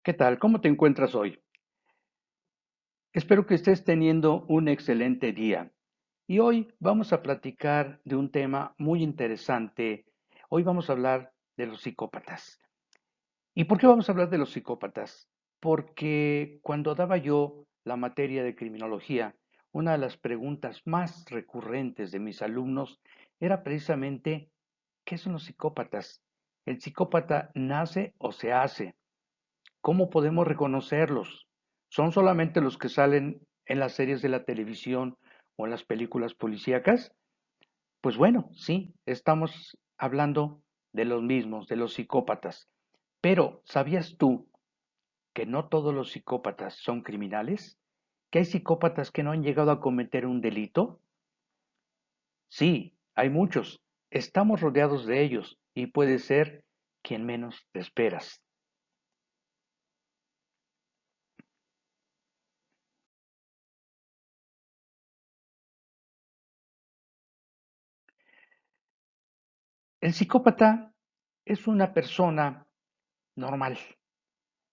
¿Qué tal? ¿Cómo te encuentras hoy? Espero que estés teniendo un excelente día. Y hoy vamos a platicar de un tema muy interesante. Hoy vamos a hablar de los psicópatas. ¿Y por qué vamos a hablar de los psicópatas? Porque cuando daba yo la materia de criminología, una de las preguntas más recurrentes de mis alumnos era precisamente, ¿qué son los psicópatas? ¿El psicópata nace o se hace? ¿Cómo podemos reconocerlos? ¿Son solamente los que salen en las series de la televisión o en las películas policíacas? Pues bueno, sí, estamos hablando de los mismos, de los psicópatas. Pero, ¿sabías tú que no todos los psicópatas son criminales? ¿Que hay psicópatas que no han llegado a cometer un delito? Sí, hay muchos. Estamos rodeados de ellos y puede ser quien menos te esperas. El psicópata es una persona normal.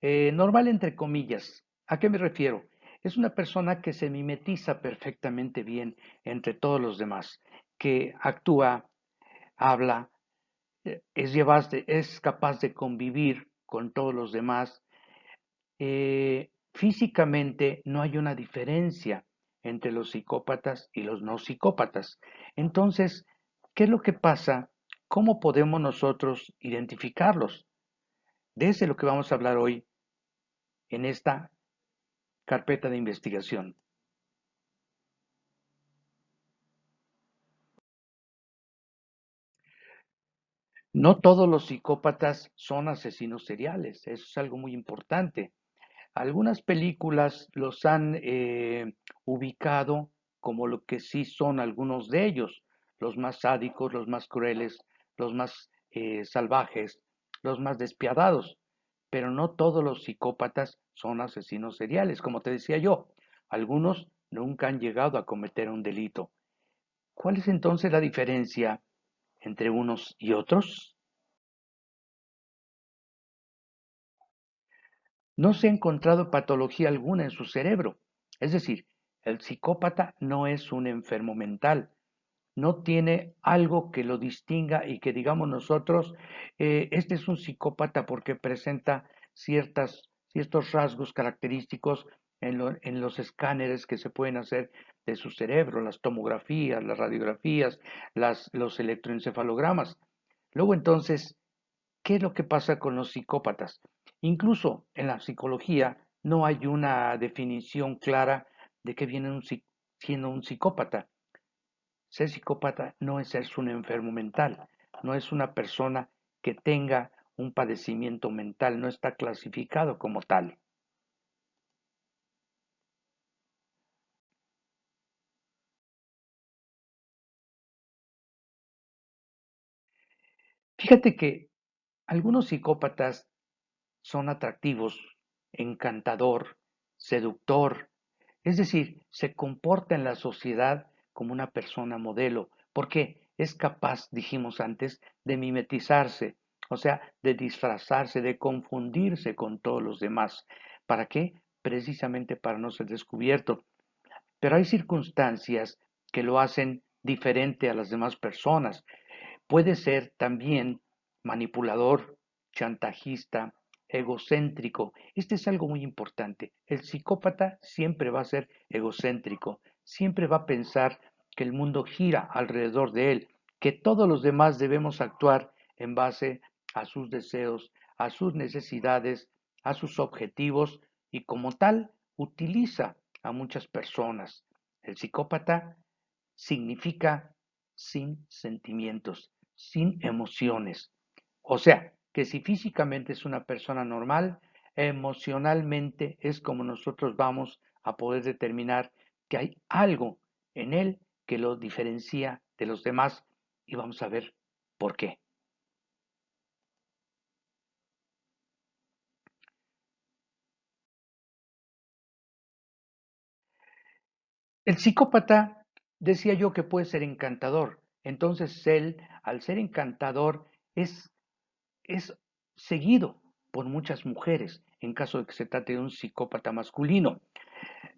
Normal entre comillas. ¿A qué me refiero? Es una persona que se mimetiza perfectamente bien entre todos los demás, que actúa, habla, es capaz de convivir con todos los demás. Físicamente no hay una diferencia entre los psicópatas y los no psicópatas. Entonces, ¿qué es lo que pasa? ¿Cómo podemos nosotros identificarlos? De eso es lo que vamos a hablar hoy en esta carpeta de investigación. No todos los psicópatas son asesinos seriales, eso es algo muy importante. Algunas películas los han ubicado como lo que sí son algunos de ellos, los más sádicos, los más crueles, los más salvajes, los más despiadados. Pero no todos los psicópatas son asesinos seriales, como te decía yo. Algunos nunca han llegado a cometer un delito. ¿Cuál es entonces la diferencia entre unos y otros? No se ha encontrado patología alguna en su cerebro. Es decir, el psicópata no es un enfermo mental, no tiene algo que lo distinga y que digamos nosotros, este es un psicópata porque presenta ciertos rasgos característicos en los escáneres que se pueden hacer de su cerebro, las tomografías, las radiografías, los electroencefalogramas. Luego entonces, ¿qué es lo que pasa con los psicópatas? Incluso en la psicología no hay una definición clara de qué viene siendo un psicópata. Ser psicópata no es ser un enfermo mental, no es una persona que tenga un padecimiento mental, no está clasificado como tal. Fíjate que algunos psicópatas son atractivos, encantador, seductor, es decir, se comporta en la sociedad como una persona modelo, porque es capaz, dijimos antes, de mimetizarse, o sea, de disfrazarse, de confundirse con todos los demás. ¿Para qué? Precisamente para no ser descubierto. Pero hay circunstancias que lo hacen diferente a las demás personas. Puede ser también manipulador, chantajista, egocéntrico. Este es algo muy importante. El psicópata siempre va a ser egocéntrico, siempre va a pensar que el mundo gira alrededor de él, que todos los demás debemos actuar en base a sus deseos, a sus necesidades, a sus objetivos y como tal utiliza a muchas personas. El psicópata significa sin sentimientos, sin emociones. O sea, que si físicamente es una persona normal, emocionalmente es como nosotros vamos a poder determinar que hay algo en él que lo diferencia de los demás y vamos a ver por qué. El psicópata decía yo que puede ser encantador. Entonces él, al ser encantador, es seguido. por muchas mujeres, en caso de que se trate de un psicópata masculino.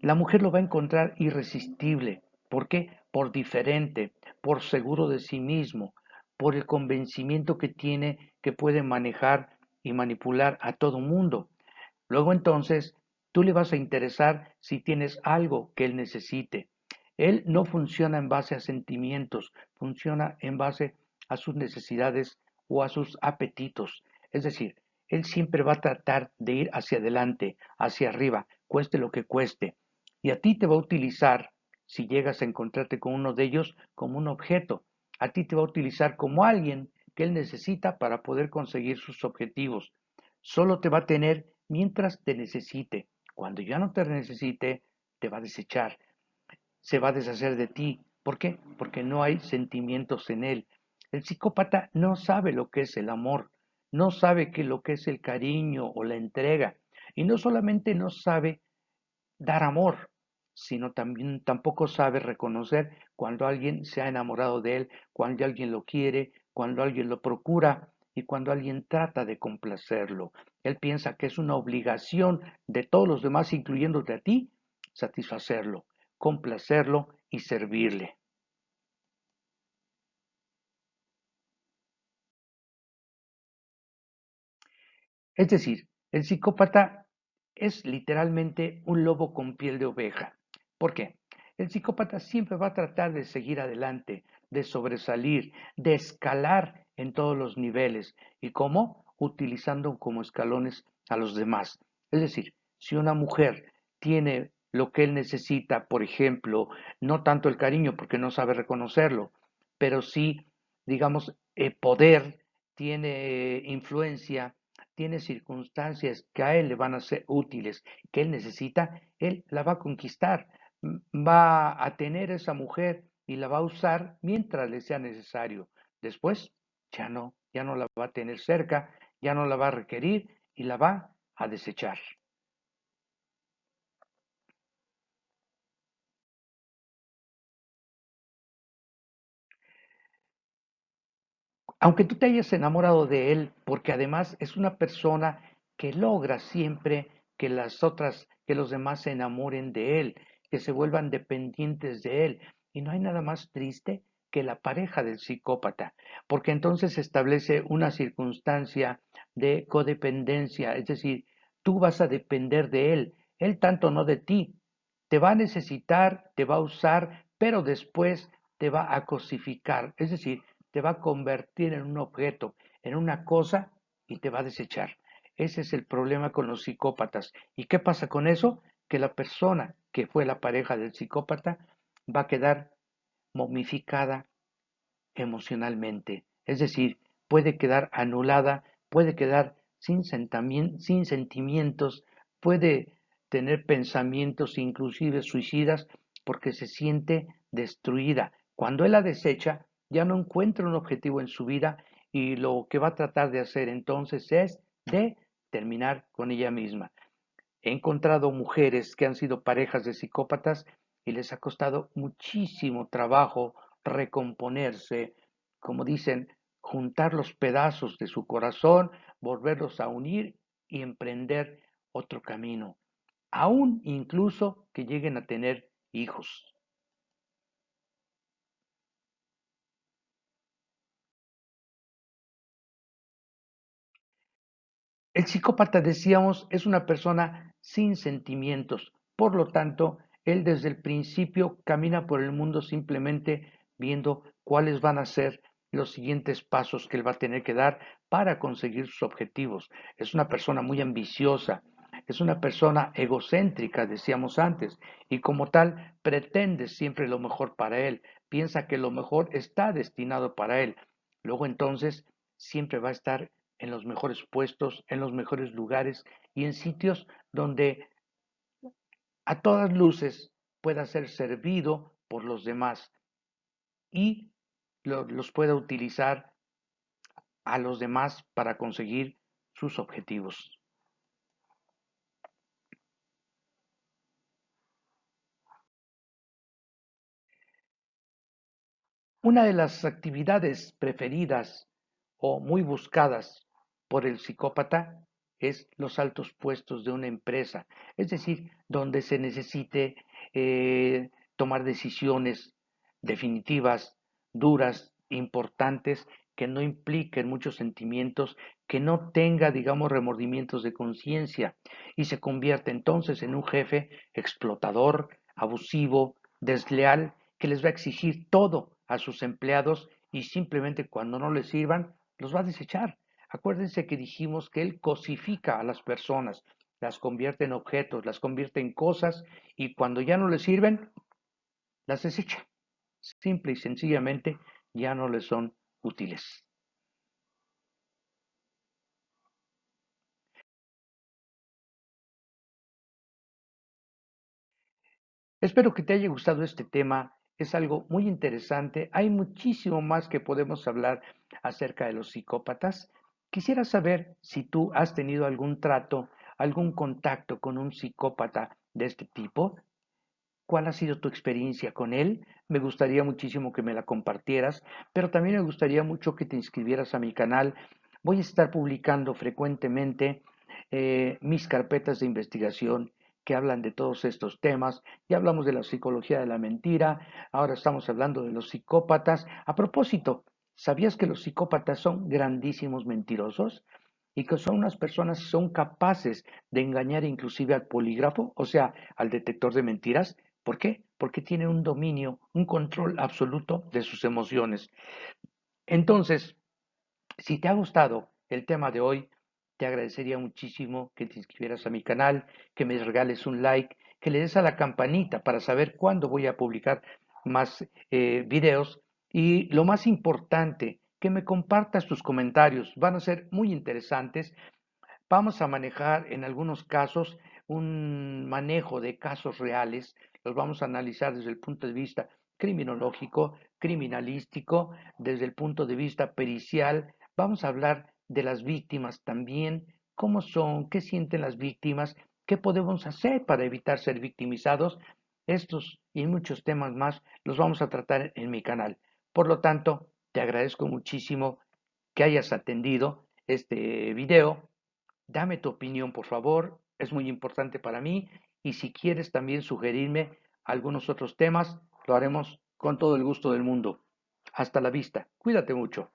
La mujer lo va a encontrar irresistible. ¿Por qué? Por diferente, por seguro de sí mismo, por el convencimiento que tiene que puede manejar y manipular a todo mundo. Luego entonces, tú le vas a interesar si tienes algo que él necesite. Él no funciona en base a sentimientos, funciona en base a sus necesidades o a sus apetitos. Es decir, él siempre va a tratar de ir hacia adelante, hacia arriba, cueste lo que cueste. Y a ti te va a utilizar, si llegas a encontrarte con uno de ellos, como un objeto. A ti te va a utilizar como alguien que él necesita para poder conseguir sus objetivos. Solo te va a tener mientras te necesite. Cuando ya no te necesite, te va a desechar, se va a deshacer de ti. ¿Por qué? Porque no hay sentimientos en él. El psicópata no sabe lo que es el amor, no sabe qué lo que es el cariño o la entrega. Y no solamente no sabe dar amor, sino también tampoco sabe reconocer cuando alguien se ha enamorado de él, cuando alguien lo quiere, cuando alguien lo procura y cuando alguien trata de complacerlo. Él piensa que es una obligación de todos los demás, incluyéndote a ti, satisfacerlo, complacerlo y servirle. Es decir, el psicópata es literalmente un lobo con piel de oveja. ¿Por qué? El psicópata siempre va a tratar de seguir adelante, de sobresalir, de escalar en todos los niveles. ¿Y cómo? Utilizando como escalones a los demás. Es decir, si una mujer tiene lo que él necesita, por ejemplo, no tanto el cariño porque no sabe reconocerlo, pero sí, digamos, poder, tiene influencia, tiene circunstancias que a él le van a ser útiles, que él necesita, él la va a conquistar, va a tener esa mujer y la va a usar mientras le sea necesario. Después ya no la va a tener cerca, ya no la va a requerir y la va a desechar. Aunque tú te hayas enamorado de él, porque además es una persona que logra siempre que los demás se enamoren de él, que se vuelvan dependientes de él. Y no hay nada más triste que la pareja del psicópata, porque entonces se establece una circunstancia de codependencia, es decir, tú vas a depender de él tanto no de ti. Te va a necesitar, te va a usar, pero después te va a cosificar, es decir, te va a convertir en un objeto, en una cosa y te va a desechar. Ese es el problema con los psicópatas. ¿Y qué pasa con eso? Que la persona que fue la pareja del psicópata va a quedar momificada emocionalmente. Es decir, puede quedar anulada, puede quedar sin sentimientos, puede tener pensamientos inclusive suicidas porque se siente destruida. Cuando él la desecha, ya no encuentra un objetivo en su vida y lo que va a tratar de hacer entonces es de terminar con ella misma. He encontrado mujeres que han sido parejas de psicópatas y les ha costado muchísimo trabajo recomponerse, como dicen, juntar los pedazos de su corazón, volverlos a unir y emprender otro camino, aún incluso que lleguen a tener hijos. El psicópata, decíamos, es una persona sin sentimientos. Por lo tanto, él desde el principio camina por el mundo simplemente viendo cuáles van a ser los siguientes pasos que él va a tener que dar para conseguir sus objetivos. Es una persona muy ambiciosa, es una persona egocéntrica, decíamos antes, y como tal pretende siempre lo mejor para él, piensa que lo mejor está destinado para él. Luego entonces siempre va a estar en los mejores puestos, en los mejores lugares y en sitios donde a todas luces pueda ser servido por los demás y los pueda utilizar a los demás para conseguir sus objetivos. Una de las actividades preferidas o muy buscadas por el psicópata es los altos puestos de una empresa, es decir, donde se necesite tomar decisiones definitivas, duras, importantes, que no impliquen muchos sentimientos, que no tenga, digamos, remordimientos de conciencia y se convierte entonces en un jefe explotador, abusivo, desleal, que les va a exigir todo a sus empleados y simplemente cuando no les sirvan, los va a desechar. Acuérdense que dijimos que él cosifica a las personas, las convierte en objetos, las convierte en cosas y cuando ya no les sirven, las desecha. Simple y sencillamente ya no les son útiles. Espero que te haya gustado este tema. Es algo muy interesante. Hay muchísimo más que podemos hablar acerca de los psicópatas. Quisiera saber si tú has tenido algún trato, algún contacto con un psicópata de este tipo. ¿Cuál ha sido tu experiencia con él? Me gustaría muchísimo que me la compartieras, pero también me gustaría mucho que te inscribieras a mi canal. Voy a estar publicando frecuentemente mis carpetas de investigación que hablan de todos estos temas. Ya hablamos de la psicología de la mentira, ahora estamos hablando de los psicópatas. A propósito, ¿sabías que los psicópatas son grandísimos mentirosos? Y que son unas personas que son capaces de engañar inclusive al polígrafo, o sea, al detector de mentiras. ¿Por qué? Porque tienen un dominio, un control absoluto de sus emociones. Entonces, si te ha gustado el tema de hoy, te agradecería muchísimo que te inscribieras a mi canal, que me regales un like, que le des a la campanita para saber cuándo voy a publicar más videos y lo más importante, que me compartas tus comentarios. Van a ser muy interesantes. Vamos a manejar en algunos casos un manejo de casos reales, los vamos a analizar desde el punto de vista criminológico, criminalístico, desde el punto de vista pericial, vamos a hablar de las víctimas también, cómo son, qué sienten las víctimas, qué podemos hacer para evitar ser victimizados. Estos y muchos temas más los vamos a tratar en mi canal. Por lo tanto, te agradezco muchísimo que hayas atendido este video. Dame tu opinión, por favor, es muy importante para mí y si quieres también sugerirme algunos otros temas, lo haremos con todo el gusto del mundo. Hasta la vista, cuídate mucho.